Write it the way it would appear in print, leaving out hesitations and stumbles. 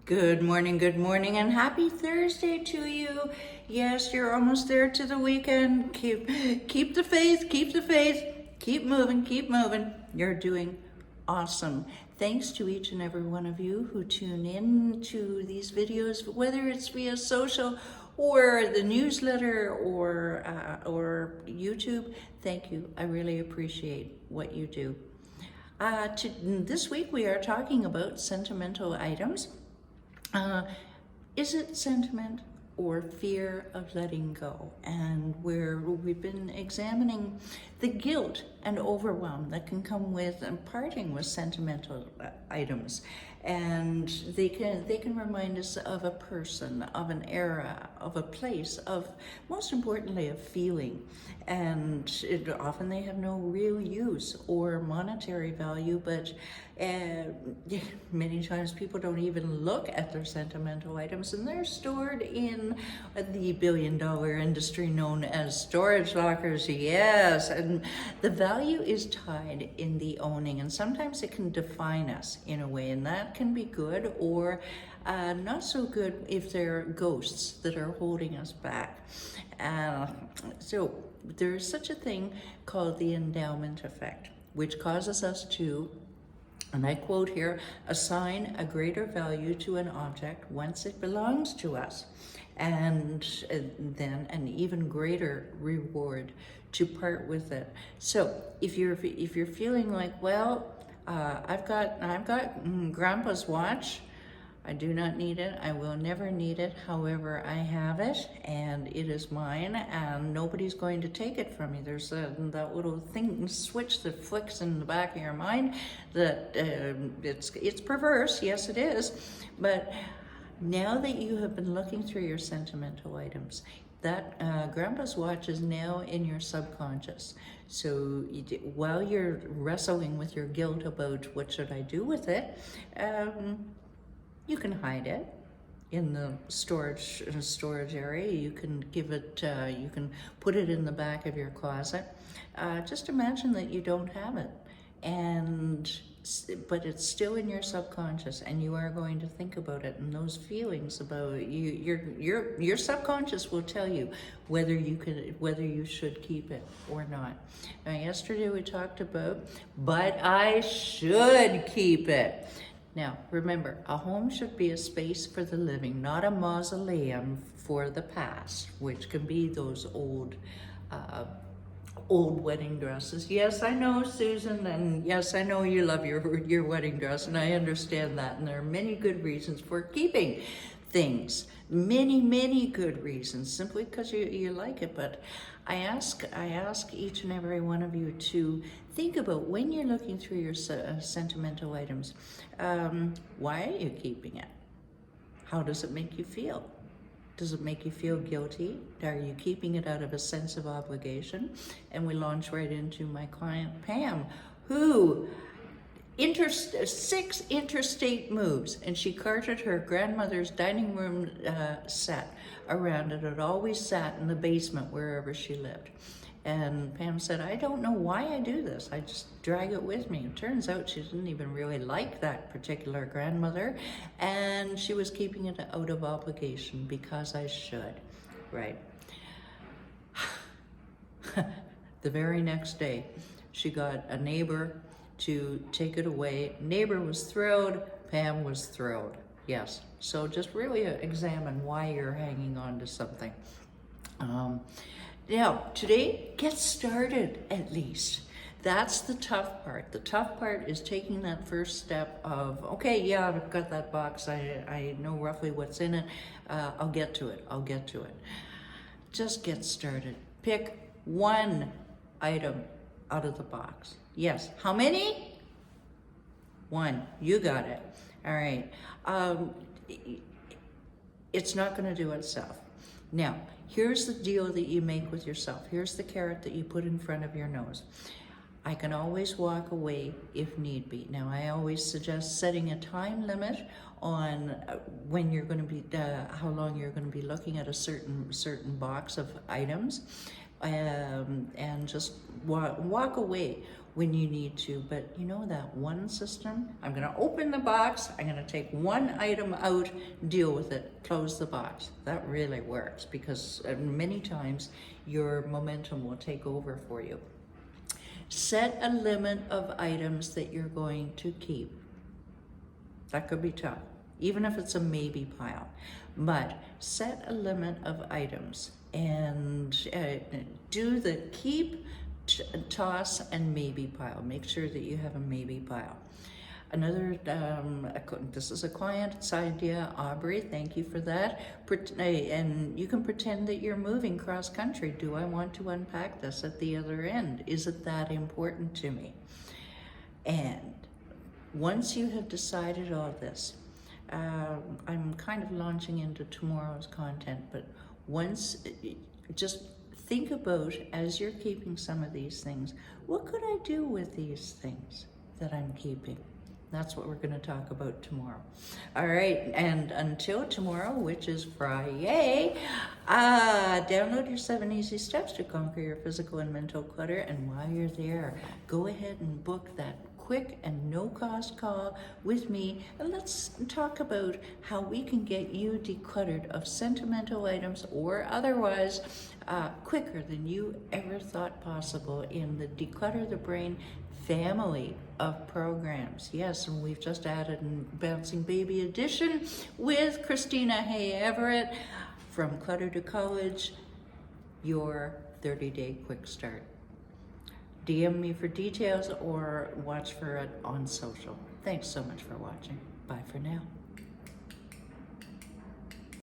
Good morning, and happy Thursday to you. Yes, you're almost there to the weekend. Keep the faith, keep moving. You're doing awesome. Thanks to each and every one of you who tune in to these videos, whether it's via social or the newsletter or YouTube. Thank you. I really appreciate what you do. This week we are talking about sentimental items. Is it sentiment or fear of letting go? And we've been examining the guilt and overwhelm that can come with parting with sentimental items. And they can remind us of a person, of an era, of a place, of, most importantly, a feeling. And often they have no real use or monetary value, but many times people don't even look at their sentimental items, and they're stored in the billion-dollar industry known as storage lockers. Yes, and the value is tied in the owning, and sometimes it can define us in a way, and that can be good or not so good if they're ghosts that are holding us back. So there's such a thing called the endowment effect, which causes us to, and I quote here, assign a greater value to an object once it belongs to us, and then an even greater reward to part with it. So if you're feeling like, well, I've got Grandpa's watch. I do not need it. I will never need it. However, I have it, and it is mine, and nobody's going to take it from me. There's that little thing, switch that flicks in the back of your mind that it's perverse. Yes, it is. But now that you have been looking through your sentimental items, that Grandpa's watch is now in your subconscious. So while you're wrestling with your guilt about what should I do with it, you can hide it in the storage area. You can give it, you can put it in the back of your closet. Just imagine that you don't have it, but it's still in your subconscious, and you are going to think about it, and those feelings about your subconscious will tell you whether you should keep it or not. Now, yesterday we talked about, but I should keep it. Now, remember, a home should be a space for the living, not a mausoleum for the past, which can be those old wedding dresses. Yes, I know, Susan, and yes, I know you love your wedding dress, and I understand that, and there are many good reasons for keeping things. Many good reasons, simply because you like it. But I ask each and every one of you to think about, when you're looking through your sentimental items, why are you keeping it? How does it make you feel? Does it make you feel guilty? Are you keeping it out of a sense of obligation? And we launch right into my client, Pam, who 6 interstate moves, and she carted her grandmother's dining room set around it. It always sat in the basement wherever she lived. And Pam said, I don't know why I do this. I just drag it with me. It turns out she didn't even really like that particular grandmother, and she was keeping it out of obligation, because I should, right? The very next day, she got a neighbor to take it away. Neighbor was thrilled, Pam was thrilled. Yes, so just really examine why you're hanging on to something. Now, today, get started at least. That's the tough part. The tough part is taking that first step of, okay, yeah, I've got that box. I know roughly what's in it. I'll get to it. Just get started. Pick one item out of the box. Yes. How many? One. You got it. All right. It's not going to do itself. Now, here's the deal that you make with yourself. Here's the carrot that you put in front of your nose. I can always walk away if need be. Now, I always suggest setting a time limit on when you're going to be, how long you're going to be looking at a certain box of items. and just walk away when you need to. But you know that one system, I'm going to open the box, I'm going to take one item out, deal with it, close the box. That really works, because many times your momentum will take over for you. Set a limit of items that you're going to keep. That could be tough, even if it's a maybe pile. But set a limit of items and do the keep, toss, and maybe pile. Make sure that you have a maybe pile. Another, this is a client's idea, Aubrey, thank you for that. And you can pretend that you're moving cross country. Do I want to unpack this at the other end? Is it that important to me? And once you have decided all this, I'm kind of launching into tomorrow's content, but once, just think about, as you're keeping some of these things, what could I do with these things that I'm keeping? That's what we're going to talk about tomorrow. All right, and until tomorrow, which is Friday, download your 7 easy steps to conquer your physical and mental clutter. And while you're there, go ahead and book that quick and no-cost call with me, and let's talk about how we can get you decluttered of sentimental items or otherwise quicker than you ever thought possible in the Declutter the Brain family of programs. Yes, and we've just added a Bouncing Baby edition with Christina Hay Everett from Clutter to College, your 30-day quick start. DM me for details or watch for it on social. Thanks so much for watching. Bye for now.